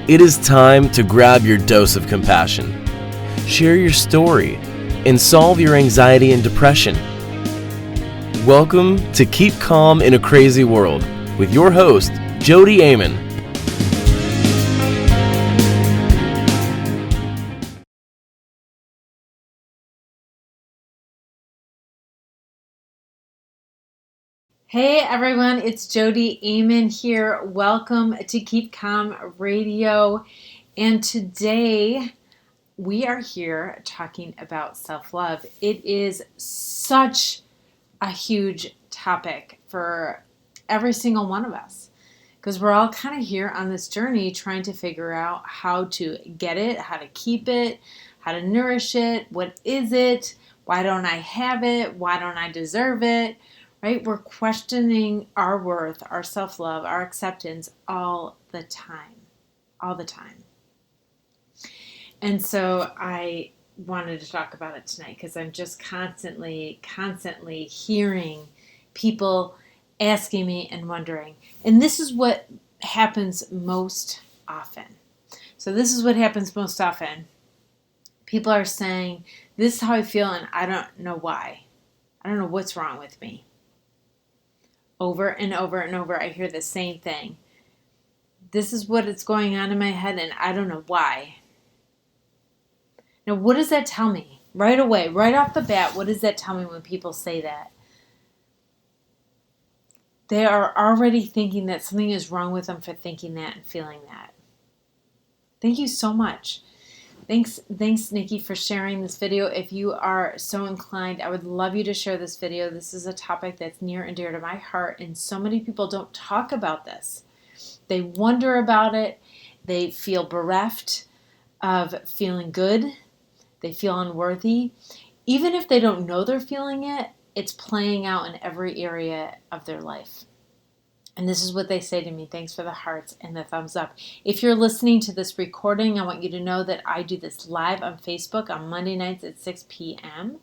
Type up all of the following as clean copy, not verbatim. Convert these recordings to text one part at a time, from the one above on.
It is time to grab your dose of compassion, share your story, and solve your anxiety and depression. Welcome to Keep Calm in a Crazy World with your host, Jodi Amon. Hey everyone, it's Jodi Amon here. Welcome to Keep Calm Radio. And today we are here talking about self-love. It is such a huge topic for every single one of us because we're all kind of here on this journey trying to figure out how to get it, how to keep it, how to nourish it, what is it, why don't I have it, why don't I deserve it, right? We're questioning our worth, our self-love, our acceptance all the time, all the time. And so I wanted to talk about it tonight because I'm just constantly hearing people asking me and wondering. And this is what happens most often. So this is what happens most often. People are saying, this is how I feel and I don't know why. I don't know what's wrong with me. Over and over and over, I hear the same thing. This is what is going on in my head and I don't know why. Now, what does that tell me? Right away, right off the bat, what does that tell me when people say that? They are already thinking that something is wrong with them for thinking that and feeling that. Thank you so much. Thanks, Nikki, for sharing this video. If you are so inclined, I would love you to share this video. This is a topic that's near and dear to my heart, and so many people don't talk about this. They wonder about it. They feel bereft of feeling good. They feel unworthy. Even if they don't know they're feeling it, it's playing out in every area of their life. And this is what they say to me. Thanks for the hearts and the thumbs up. If you're listening to this recording, I want you to know that I do this live on Facebook on Monday nights at 6 p.m.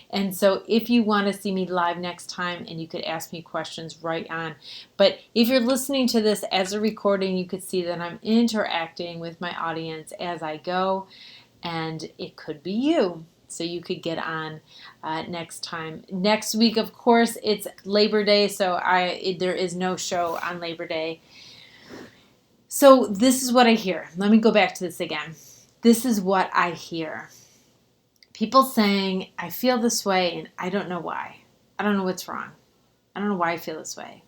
And so if you want to see me live next time, and you could ask me questions right on. But if you're listening to this as a recording, you could see that I'm interacting with my audience as I go. And it could be you. So you could get on next time. Next week, of course, it's Labor Day, so there is no show on Labor Day. So this is what I hear. Let me go back to this again. This is what I hear. People saying, I feel this way and I don't know why. I don't know what's wrong. I don't know why I feel this way.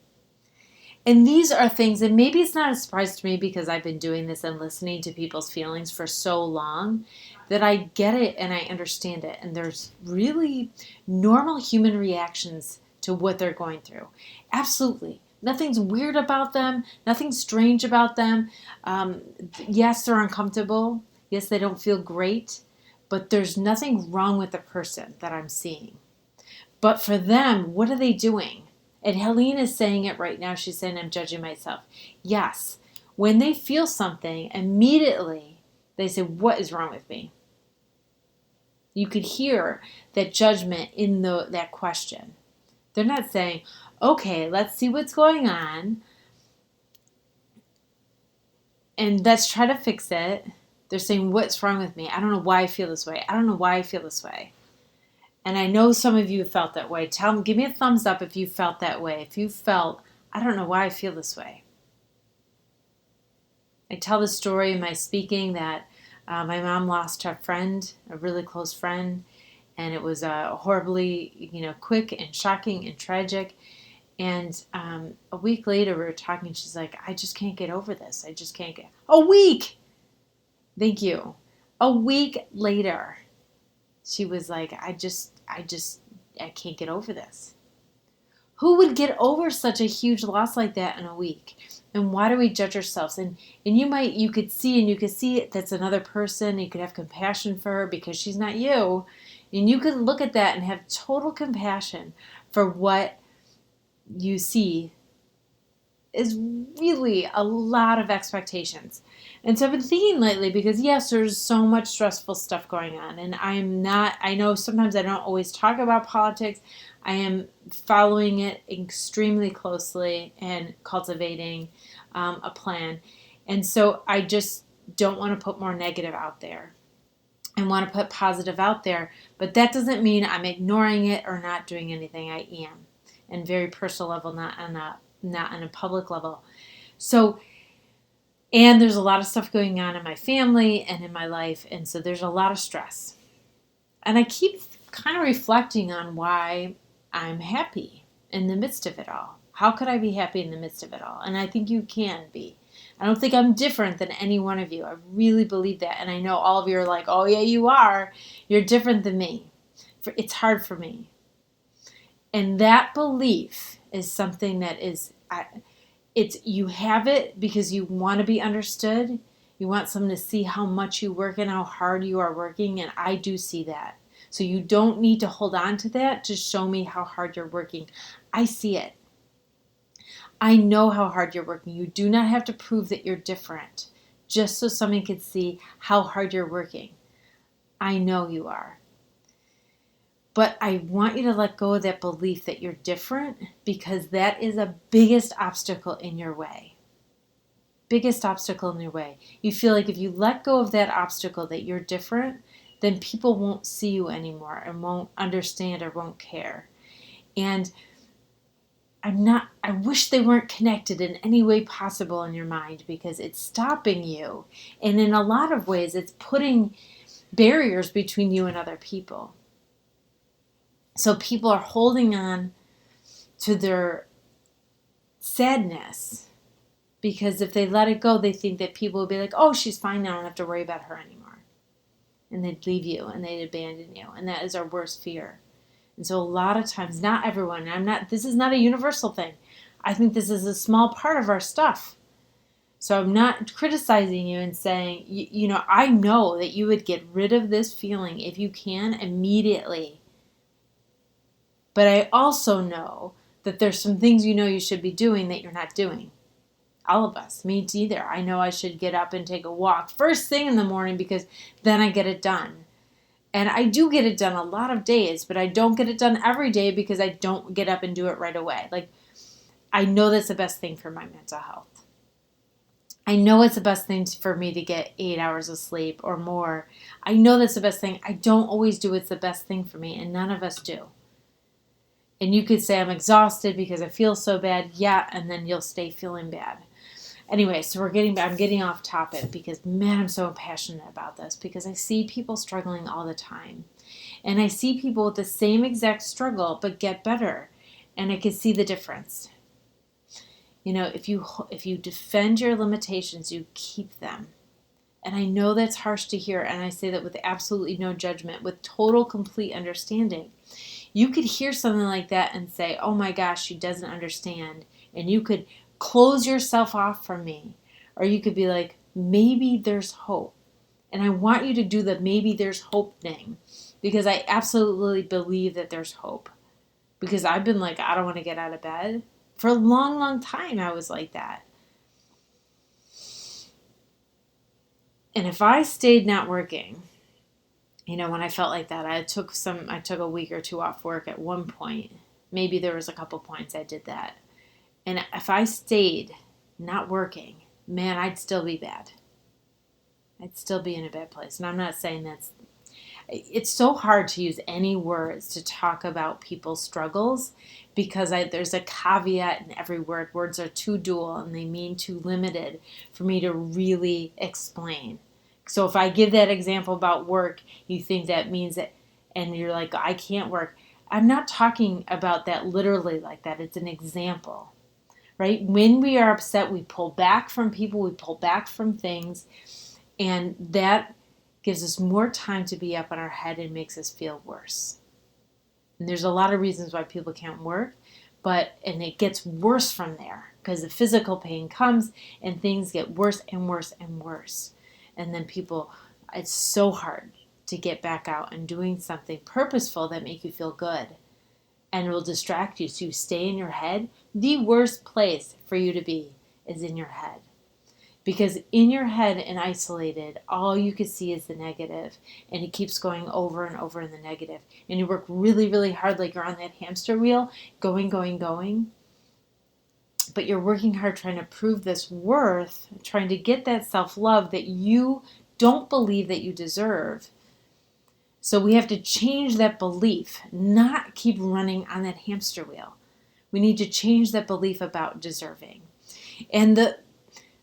And these are things, and maybe it's not a surprise to me because I've been doing this and listening to people's feelings for so long that I get it and I understand it. And there's really normal human reactions to what they're going through. Absolutely. Nothing's weird about them. Nothing strange about them. Yes, they're uncomfortable. Yes, they don't feel great. But there's nothing wrong with the person that I'm seeing. But for them, what are they doing? And Helene is saying it right now. She's saying, I'm judging myself. Yes. When they feel something, immediately they say, what is wrong with me? You could hear that judgment in that question. They're not saying, okay, let's see what's going on and let's try to fix it. They're saying, what's wrong with me? I don't know why I feel this way. I don't know why I feel this way. And I know some of you have felt that way. Give me a thumbs up if you felt that way. If you felt, I don't know why I feel this way. I tell the story in my speaking that my mom lost her friend, a really close friend, and it was horribly, quick and shocking and tragic. And a week later, we were talking. She's like, I just can't get over this. I just can't get. A week! Thank you. A week later, she was like, I can't get over this. Who would get over such a huge loss like that in a week? And why do we judge ourselves? And you could see that's another person. You could have compassion for her because she's not you. And you could look at that and have total compassion for what you see is really a lot of expectations. And so I've been thinking lately because yes, there's so much stressful stuff going on. And I know sometimes I don't always talk about politics. I am following it extremely closely and cultivating a plan. And so I just don't want to put more negative out there and want to put positive out there. But that doesn't mean I'm ignoring it or not doing anything. I am, and very personal level, not on a public level. So, and there's a lot of stuff going on in my family and in my life, and so there's a lot of stress. And I keep kind of reflecting on why I'm happy in the midst of it all. How could I be happy in the midst of it all? And I think you can be. I don't think I'm different than any one of you. I really believe that. And I know all of you are like, oh yeah, you are. You're different than me. It's hard for me. And that belief is something that is, you have it because you want to be understood. You want someone to see how much you work and how hard you are working. And I do see that. So you don't need to hold on to that to show me how hard you're working. I see it. I know how hard you're working. You do not have to prove that you're different just so someone can see how hard you're working. I know you are. But I want you to let go of that belief that you're different, because that is the biggest obstacle in your way. Biggest obstacle in your way. You feel like if you let go of that obstacle that you're different, then people won't see you anymore and won't understand or won't care. And I wish they weren't connected in any way possible in your mind, because it's stopping you. And in a lot of ways, it's putting barriers between you and other people. So people are holding on to their sadness, because if they let it go, they think that people will be like, oh, she's fine now, I don't have to worry about her anymore. And they'd leave you and they'd abandon you. And that is our worst fear. And so a lot of times, not everyone, this is not a universal thing. I think this is a small part of our stuff. So I'm not criticizing you and saying, I know that you would get rid of this feeling if you can immediately. But I also know that there's some things you should be doing that you're not doing. All of us, me either. I know I should get up and take a walk first thing in the morning, because then I get it done. And I do get it done a lot of days, but I don't get it done every day because I don't get up and do it right away. Like, I know that's the best thing for my mental health. I know it's the best thing for me to get 8 hours of sleep or more. I know that's the best thing. I don't always do what's the best thing for me, and none of us do. And you could say I'm exhausted because I feel so bad. Yeah, and then you'll stay feeling bad. Anyway, so I'm getting off topic, because man, I'm so passionate about this, because I see people struggling all the time. And I see people with the same exact struggle but get better. And I can see the difference. If you defend your limitations, you keep them. And I know that's harsh to hear, and I say that with absolutely no judgment, with total, complete understanding. You could hear something like that and say, oh my gosh, she doesn't understand. And you could close yourself off from me. Or you could be like, maybe there's hope. And I want you to do the maybe there's hope thing, because I absolutely believe that there's hope. Because I've been like, I don't want to get out of bed. For a long, long time, I was like that. And if I stayed not working, when I felt like that, I took a week or two off work at one point. Maybe there was a couple points I did that. And if I stayed not working, man, I'd still be bad. I'd still be in a bad place. And I'm not saying it's so hard to use any words to talk about people's struggles, because there's a caveat in every word. Words are too dual and they mean too limited for me to really explain. So if I give that example about work, you think that means that, and you're like, I can't work. I'm not talking about that literally like that. It's an example. Right? When we are upset, we pull back from people, we pull back from things, and that gives us more time to be up on our head and makes us feel worse. And there's a lot of reasons why people can't work, and it gets worse from there, because the physical pain comes and things get worse and worse and worse. And then it's so hard to get back out and doing something purposeful that make you feel good. And it will distract you, so you stay in your head. The worst place for you to be is in your head. Because in your head and isolated, all you can see is the negative, and it keeps going over and over in the negative. And you work really, really hard, like you're on that hamster wheel, going, going, going. but you're working hard trying to prove this worth, trying to get that self-love that you don't believe that you deserve. So we have to change that belief, not keep running on that hamster wheel. We need to change that belief about deserving. And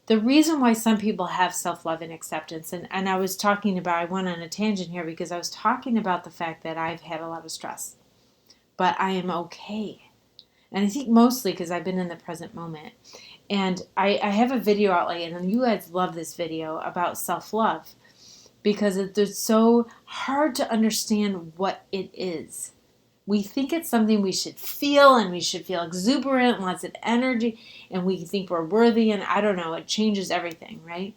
the reason why some people have self-love and acceptance, and I was talking about, I went on a tangent here because I was talking about the fact that I've had a lot of stress, but I am okay. And I think mostly because I've been in the present moment. And I have a video out like, and you guys love this video about self-love because it's so hard to understand what it is. We think it's something we should feel, and we should feel exuberant, lots of energy, and we think we're worthy, and I don't know, it changes everything, right?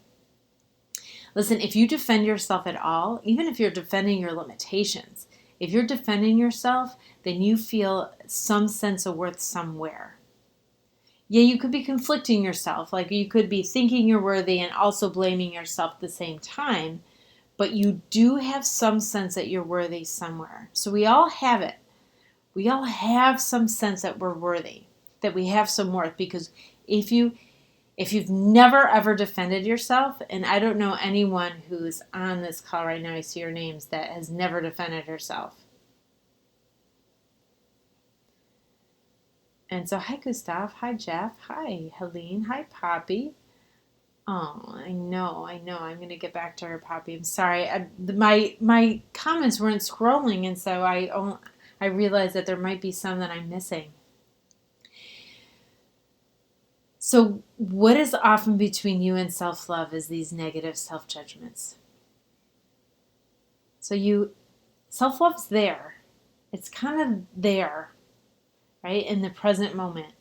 Listen, if you defend yourself at all, even if you're defending your limitations, if you're defending yourself, then you feel some sense of worth somewhere. Yeah, you could be conflicting yourself, like you could be thinking you're worthy and also blaming yourself at the same time, but you do have some sense that you're worthy somewhere. So we all have it. We all have some sense that we're worthy, that we have some worth, because if you've never ever defended yourself, and I don't know anyone who's on this call right now, I see your names, that has never defended herself. And so, hi Gustav, hi Jeff, hi Helene, hi Poppy. Oh, I know, I'm going to get back to her, Poppy. I'm sorry, my comments weren't scrolling, and so I realized that there might be some that I'm missing. So what is often between you and self-love is these negative self-judgments. So self-love's there. It's kind of there, right, in the present moment.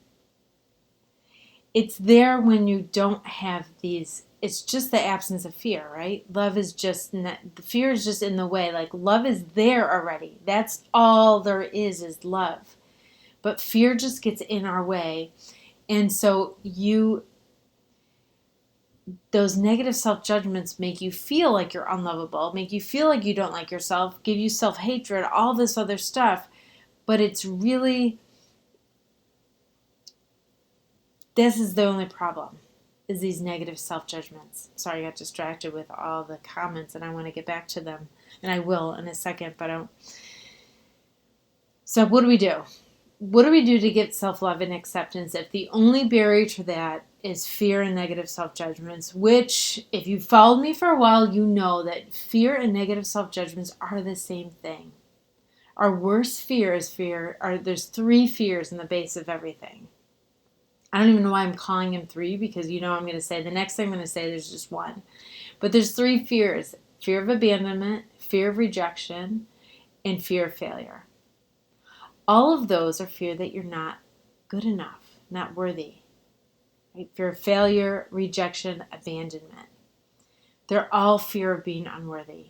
It's there when you don't have these, it's just the absence of fear, right? Love is just, the fear is just in the way. Like love is there already. That's all there is love. But fear just gets in our way. And so those negative self-judgments make you feel like you're unlovable, make you feel like you don't like yourself, give you self-hatred, all this other stuff. But it's really, this is the only problem, is these negative self-judgments. Sorry, I got distracted with all the comments and I want to get back to them. And I will in a second, but I don't. So what do we do? What do we do to get self-love and acceptance if the only barrier to that is fear and negative self-judgments, which, if you've followed me for a while, you know that fear and negative self-judgments are the same thing. Our worst fear is there's 3 fears in the base of everything. I don't even know why I'm calling them 3, because I'm going to say, the next thing I'm going to say, there's just 1. But there's 3 fears: fear of abandonment, fear of rejection, and fear of failure. All of those are fear that you're not good enough, not worthy. Right? Fear of failure, rejection, abandonment. They're all fear of being unworthy.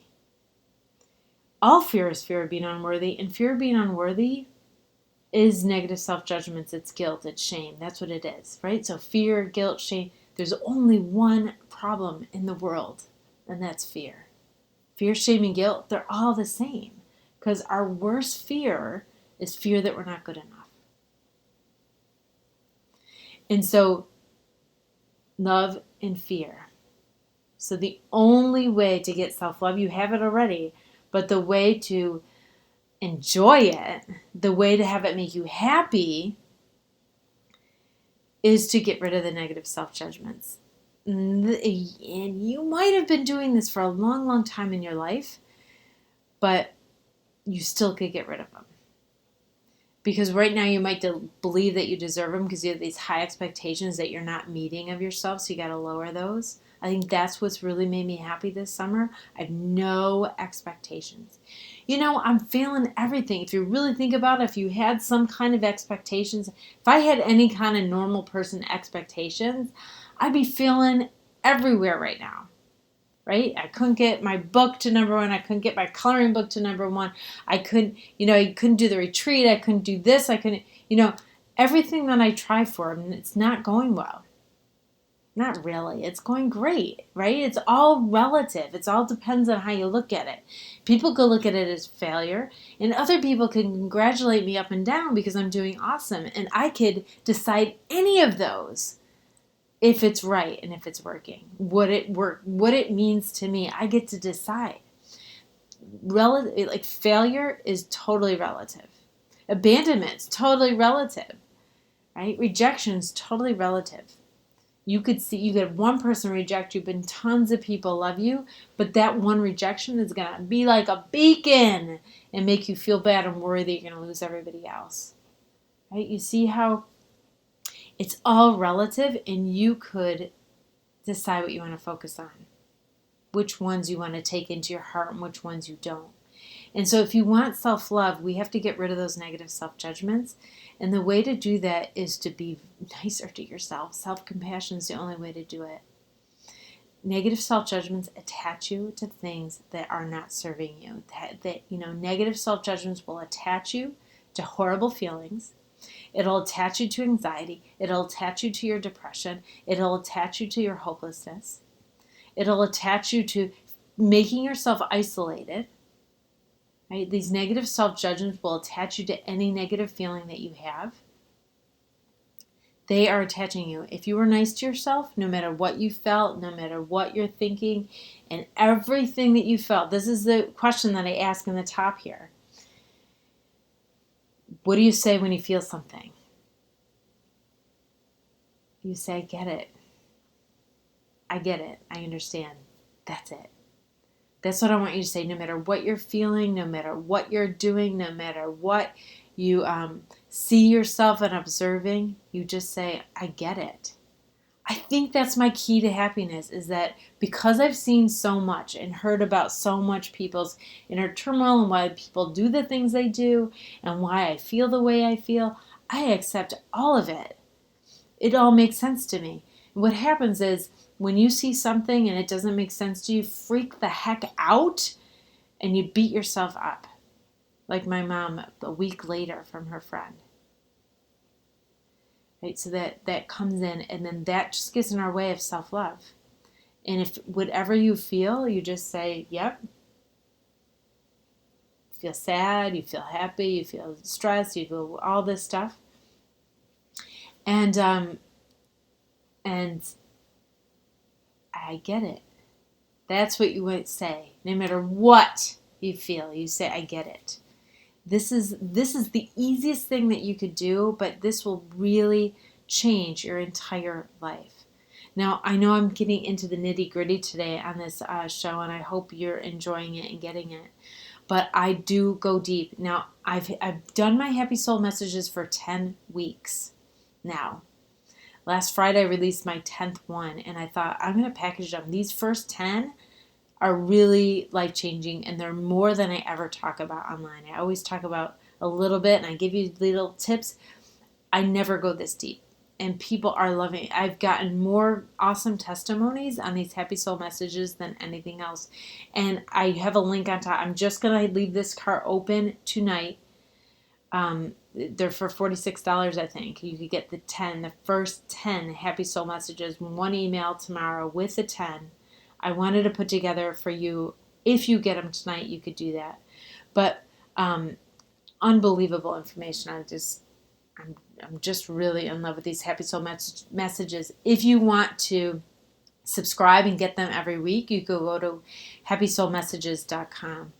All fear is fear of being unworthy, and fear of being unworthy is negative self-judgments. It's guilt, it's shame. That's what it is, right? So fear, guilt, shame. There's only one problem in the world, and that's fear. Fear, shame, and guilt, they're all the same, because our worst fear is fear that we're not good enough. And so, love and fear. So the only way to get self-love, you have it already, but the way to enjoy it, the way to have it make you happy, is to get rid of the negative self-judgments. And you might have been doing this for a long, long time in your life, but you still could get rid of them. Because right now you might believe that you deserve them because you have these high expectations that you're not meeting of yourself, so you got to lower those. I think that's what's really made me happy this summer. I have no expectations. I'm failing everything. If you really think about it, if you had some kind of expectations, if I had any kind of normal person expectations, I'd be failing everywhere right now. Right? I couldn't get my book to number 1. I couldn't get my coloring book to number 1. I couldn't do the retreat. I couldn't do this. I couldn't, everything that I try for, it's not going well. Not really. It's going great, right? It's all relative. It all depends on how you look at it. People could look at it as failure, and other people can congratulate me up and down because I'm doing awesome. And I could decide any of those if it's right and if it's working. What it means to me, I get to decide. Like failure is totally relative. Abandonment's totally relative, right? Rejection's totally relative. You could have one person reject you, but tons of people love you. But that one rejection is going to be like a beacon and make you feel bad and worry that you're going to lose everybody else. Right? You see how it's all relative, and you could decide what you want to focus on, which ones you want to take into your heart and which ones you don't. And so if you want self-love, we have to get rid of those negative self-judgments. And the way to do that is to be nicer to yourself. Self-compassion is the only way to do it. Negative self-judgments attach you to things that are not serving you. Negative self-judgments will attach you to horrible feelings. It'll attach you to anxiety. It'll attach you to your depression. It'll attach you to your hopelessness. It'll attach you to making yourself isolated. Right? These negative self-judgments will attach you to any negative feeling that you have. They are attaching you. If you were nice to yourself, no matter what you felt, no matter what you're thinking, and everything that you felt, this is the question that I ask in the top here. What do you say when you feel something? You say, I get it. I get it. I understand. That's it. That's what I want you to say. No matter what you're feeling, no matter what you're doing, no matter what you see yourself and observing, you just say, I get it. I think that's my key to happiness, is that because I've seen so much and heard about so much people's inner turmoil and why people do the things they do and why I feel the way I feel, I accept all of it. It all makes sense to me. What happens is when you see something and it doesn't make sense to you, freak the heck out and you beat yourself up. Like my mom a week later from her friend. Right? So that comes in, and then that just gets in our way of self-love. And if whatever you feel, you just say, yep. You feel sad, you feel happy, you feel stressed, you feel all this stuff. And I get it. That's what you would say. No matter what you feel, you say, I get it. This is the easiest thing that you could do, but this will really change your entire life. Now, I know I'm getting into the nitty-gritty today on this show, and I hope you're enjoying it and getting it. But I do go deep. Now, I've done my Happy Soul messages for 10 weeks now. Last Friday, I released my 10th one, and I thought, I'm going to package them. These first 10 are really life-changing, and they're more than I ever talk about online. I always talk about a little bit, and I give you little tips. I never go this deep, and people are loving it. I've gotten more awesome testimonies on these Happy Soul messages than anything else, and I have a link on top. I'm just going to leave this cart open tonight. They're for $46, I think. You could get the first 10 Happy Soul messages, one email tomorrow with the 10. I wanted to put together for you. If you get them tonight, you could do that. But unbelievable information. I'm just really in love with these Happy Soul messages. If you want to subscribe and get them every week, you could go to happysoulmessages.com.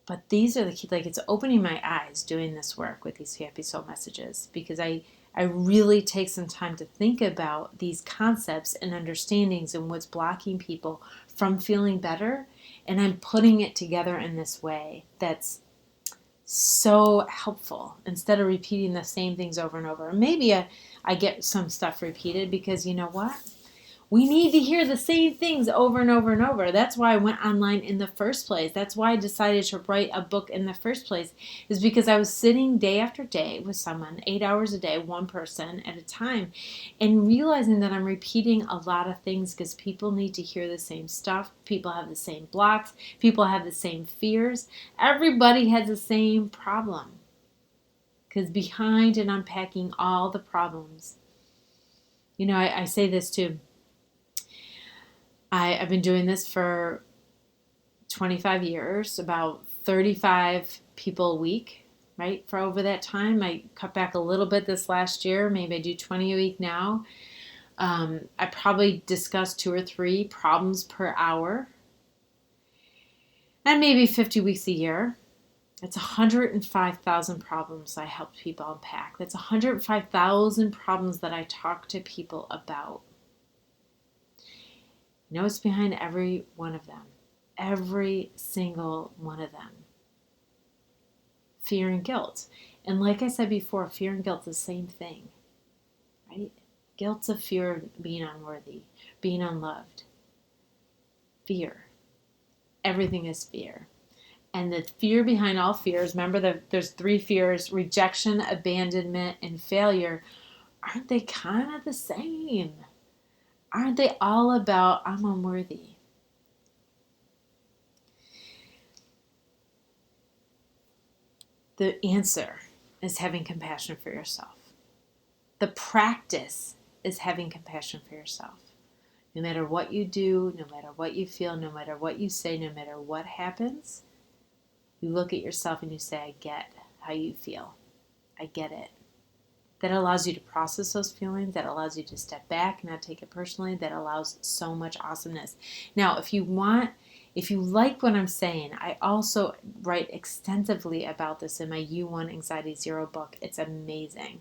But these are the key, like it's opening my eyes doing this work with these Happy Soul messages, because I really take some time to think about these concepts and understandings and what's blocking people from feeling better. And I'm putting it together in this way that's so helpful instead of repeating the same things over and over. Maybe I get some stuff repeated because you know what? We need to hear the same things over and over and over. That's why I went online in the first place. That's why I decided to write a book in the first place, is because I was sitting day after day with someone, 8 hours a day, one person at a time, and realizing that I'm repeating a lot of things because people need to hear the same stuff. People have the same blocks. People have the same fears. Everybody has the same problem, because behind and unpacking all the problems, I say this too. I've been doing this for 25 years, about 35 people a week, right? For over that time, I cut back a little bit this last year. Maybe I do 20 a week now. I probably discuss 2 or 3 problems per hour, and maybe 50 weeks a year. That's 105,000 problems I help people unpack. That's 105,000 problems that I talk to people about. You know what's behind every one of them? Every single one of them. Fear and guilt. And like I said before, fear and guilt is the same thing, right? Guilt's a fear of being unworthy, being unloved. Fear. Everything is fear. And the fear behind all fears, remember that there's 3 fears: rejection, abandonment, and failure. Aren't they kind of the same? Aren't they all about I'm unworthy? The answer is having compassion for yourself. The practice is having compassion for yourself. No matter what you do, no matter what you feel, no matter what you say, no matter what happens, you look at yourself and you say, I get how you feel. I get it. That allows you to process those feelings. That allows you to step back and not take it personally. That allows so much awesomeness. Now, if you like what I'm saying, I also write extensively about this in my U1 Anxiety Zero book. It's amazing.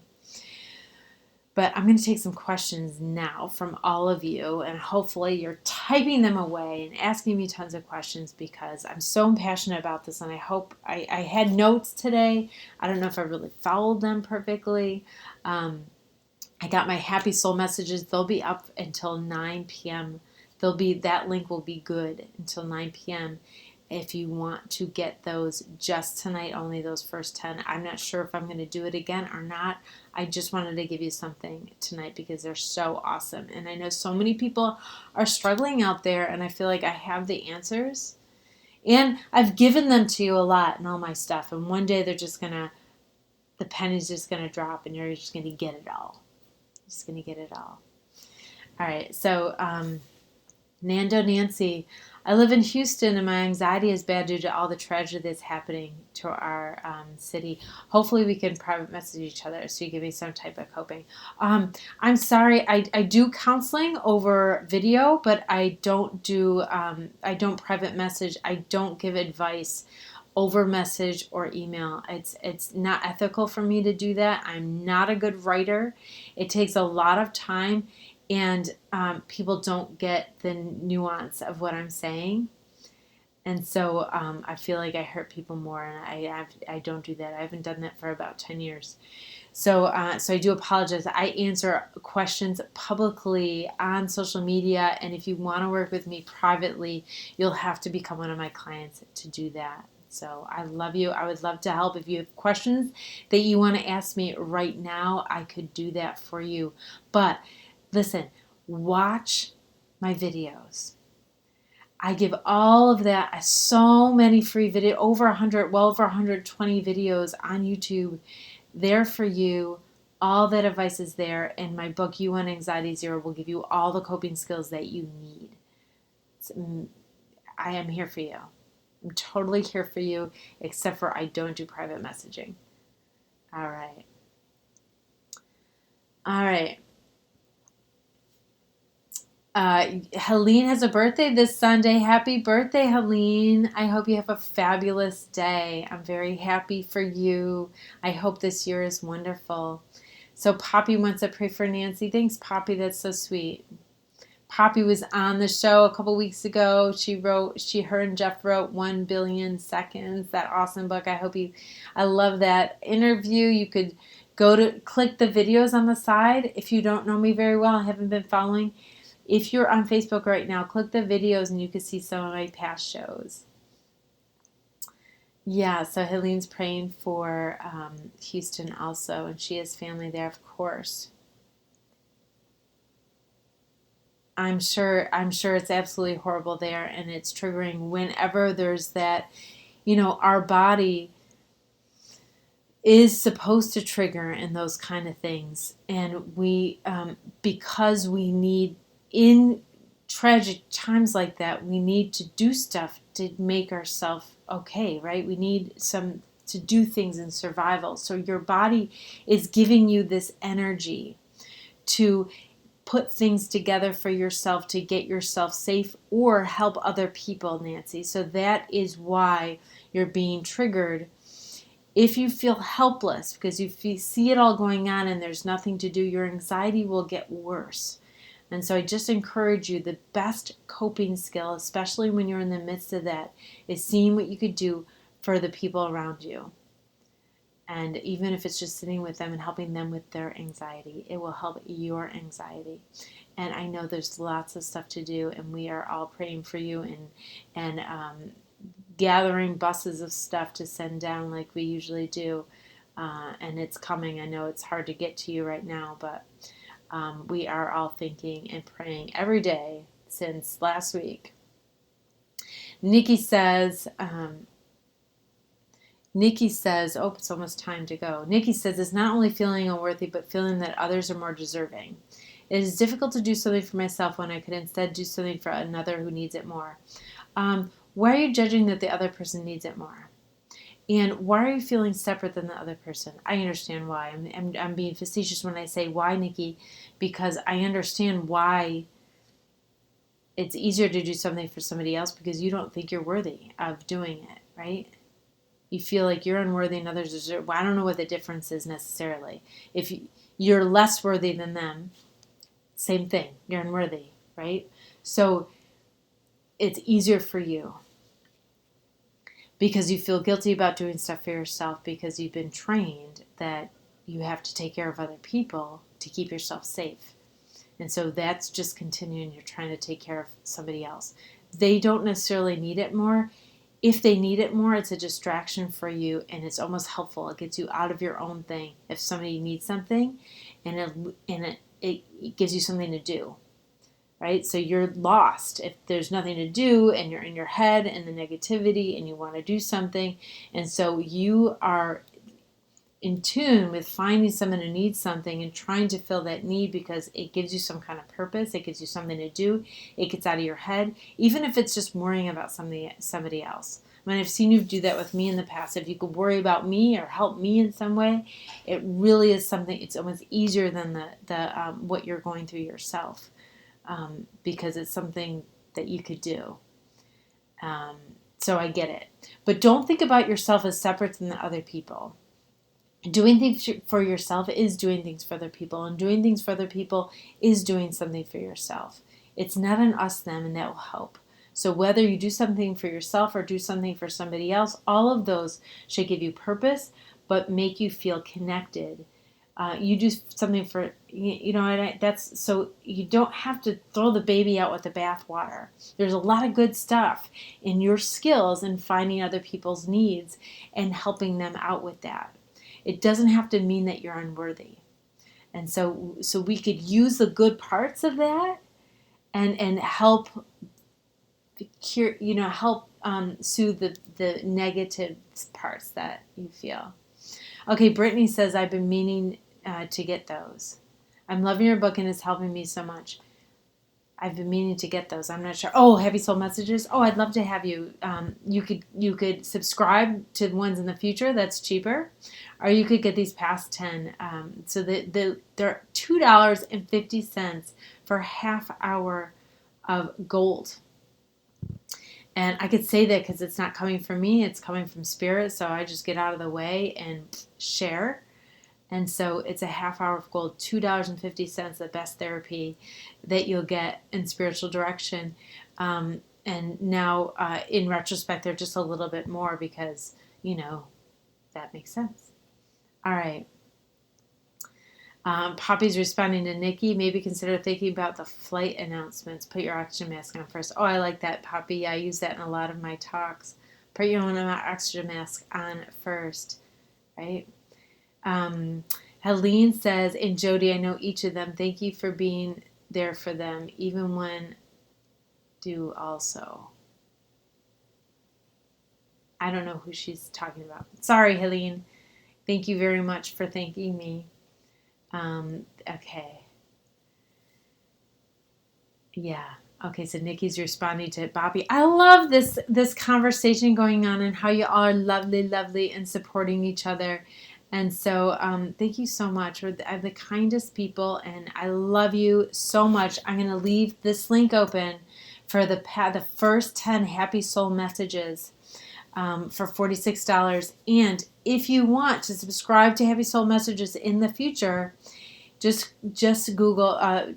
But I'm going to take some questions now from all of you, and hopefully you're typing them away and asking me tons of questions, because I'm so passionate about this, and I hope I had notes today. I don't know if I really followed them perfectly. I got my Happy Soul messages. They'll be up until 9 p.m. That link will be good until 9 p.m. if you want to get those just tonight, only those first 10. I'm not sure if I'm going to do it again or not. I just wanted to give you something tonight because they're so awesome. And I know so many people are struggling out there, and I feel like I have the answers. And I've given them to you a lot in all my stuff. And one day the penny's just going to drop, and you're just going to get it all. Just going to get it all. All right. So, Nando Nancy, I live in Houston, and my anxiety is bad due to all the tragedy that's happening to our city. Hopefully we can private message each other so you give me some type of coping. I'm sorry, I do counseling over video, but I don't private message. I don't give advice over message or email. It's not ethical for me to do that. I'm not a good writer. It takes a lot of time, and people don't get the nuance of what I'm saying. And so I feel like I hurt people more, and I don't do that. I haven't done that for about 10 years. So I do apologize. I answer questions publicly on social media, and if you want to work with me privately, you'll have to become one of my clients to do that. So I love you. I would love to help. If you have questions that you want to ask me right now, I could do that for you. But listen, watch my videos. I give all of that, so many free videos, over 120 videos on YouTube there for you. All that advice is there. And my book, You Want Anxiety Zero, will give you all the coping skills that you need. I am here for you. I'm totally here for you, except for I don't do private messaging. All right. All right. Helene has a birthday this Sunday. Happy birthday, Helene. I hope you have a fabulous day. I'm very happy for you. I hope this year is wonderful. So Poppy wants to pray for Nancy. Thanks, Poppy. That's so sweet. Poppy was on the show a couple weeks ago. Her and Jeff wrote 1 Billion Seconds, that awesome book. I love that interview. You could click the videos on the side. If you don't know me very well, I haven't been following. If you're on Facebook right now, click the videos and you can see some of my past shows. Yeah, so Helene's praying for Houston also, and she has family there, of course. I'm sure it's absolutely horrible there, and it's triggering whenever there's that, our body, is supposed to trigger and those kind of things. And we, because we need, in tragic times like that, we need to do stuff to make ourselves okay, right? We need some to do things in survival. So your body is giving you this energy to put things together for yourself to get yourself safe or help other people, Nancy. So that is why you're being triggered. If you feel helpless because you see it all going on and there's nothing to do, your anxiety will get worse. And so I just encourage you, the best coping skill, especially when you're in the midst of that, is seeing what you could do for the people around you. And even if it's just sitting with them and helping them with their anxiety, it will help your anxiety. And I know there's lots of stuff to do, and we are all praying for you and gathering buses of stuff to send down like we usually do. And it's coming. I know it's hard to get to you right now, but we are all thinking and praying every day since last week. Nikki says, oh, it's almost time to go. Nikki says, it's not only feeling unworthy, but feeling that others are more deserving. It is difficult to do something for myself when I could instead do something for another who needs it more. Why are you judging that the other person needs it more? And why are you feeling separate than the other person? I understand why. I'm being facetious when I say why, Nikki, because I understand why it's easier to do something for somebody else because you don't think you're worthy of doing it, right? You feel like you're unworthy and others deserve. Well, I don't know what the difference is necessarily. If you're less worthy than them, same thing. You're unworthy, right? So it's easier for you because you feel guilty about doing stuff for yourself because you've been trained that you have to take care of other people to keep yourself safe. And so that's just continuing. You're trying to take care of somebody else. They don't necessarily need it more. If they need it more, it's a distraction for you and it's almost helpful. It gets you out of your own thing. If somebody needs something and it gives you something to do. Right? So you're lost if there's nothing to do and you're in your head and the negativity and you want to do something. And so you are in tune with finding someone who needs something and trying to fill that need because it gives you some kind of purpose. It gives you something to do. It gets out of your head, even if it's just worrying about somebody else. I mean, I've seen you do that with me in the past. If you could worry about me or help me in some way, it really is something. It's almost easier than the what you're going through yourself. Because it's something that you could do. So I get it. But don't think about yourself as separate from the other people. Doing things for yourself is doing things for other people, and doing things for other people is doing something for yourself. It's not an us, them, and that will help. So whether you do something for yourself or do something for somebody else, all of those should give you purpose, but make you feel connected. You do something for, that's so you don't have to throw the baby out with the bathwater. There's a lot of good stuff in your skills in finding other people's needs and helping them out with that. It doesn't have to mean that you're unworthy. And so we could use the good parts of that and help cure, help soothe the negative parts that you feel. Okay, Brittany says, I've been meaning to get those. I'm loving your book and it's helping me so much. I've been meaning to get those. I'm not sure. Oh, Heavy Soul Messages. Oh, I'd love to have you. You could subscribe to the ones in the future. That's cheaper, or you could get these past 10. So they're $2.50 for a half hour of gold. And I could say that because it's not coming from me. It's coming from Spirit. So I just get out of the way and share. And so it's a half hour of gold, $2.50, the best therapy that you'll get in spiritual direction. And now, in retrospect, they're just a little bit more because, that makes sense. All right. Poppy's responding to Nikki. Maybe consider thinking about the flight announcements. Put your oxygen mask on first. Oh, I like that, Poppy. I use that in a lot of my talks. Put your own oxygen mask on first, right? Helene says, and Jodi, I know each of them. Thank you for being there for them, even when do also. I don't know who she's talking about. Sorry, Helene. Thank you very much for thanking me. Okay. Yeah. Okay, so Nikki's responding to Bobby. I love this conversation going on and how you all are lovely, lovely and supporting each other. And so thank you so much. We're the kindest people, and I love you so much. I'm going to leave this link open for the first 10 Happy Soul messages for $46. And if you want to subscribe to Happy Soul Messages in the future, just Google,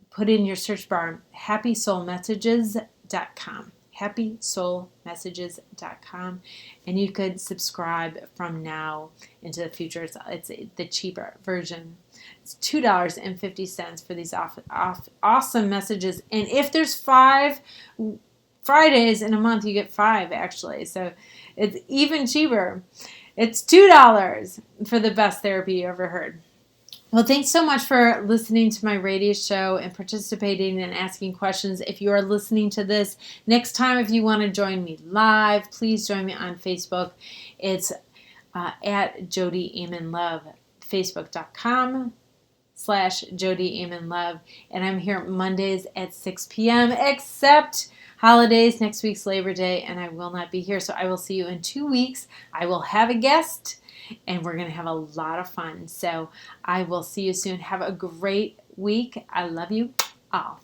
put in your search bar, happysoulmessages.com. happysoulmessages.com, and you could subscribe from now into the future. It's the cheaper version. It's $2.50 for these awesome messages. And if there's 5 Fridays in a month, you get 5 actually. So it's even cheaper. It's $2 for the best therapy you ever heard. Well, thanks so much for listening to my radio show and participating and asking questions. If you are listening to this next time, if you want to join me live, please join me on Facebook. It's at Jodi Amen Love, facebook.com/Jodi Amen Love. And I'm here Mondays at 6 p.m. except holidays. Next week's Labor Day, and I will not be here. So I will see you in 2 weeks. I will have a guest, and we're going to have a lot of fun. So I will see you soon. Have a great week. I love you all.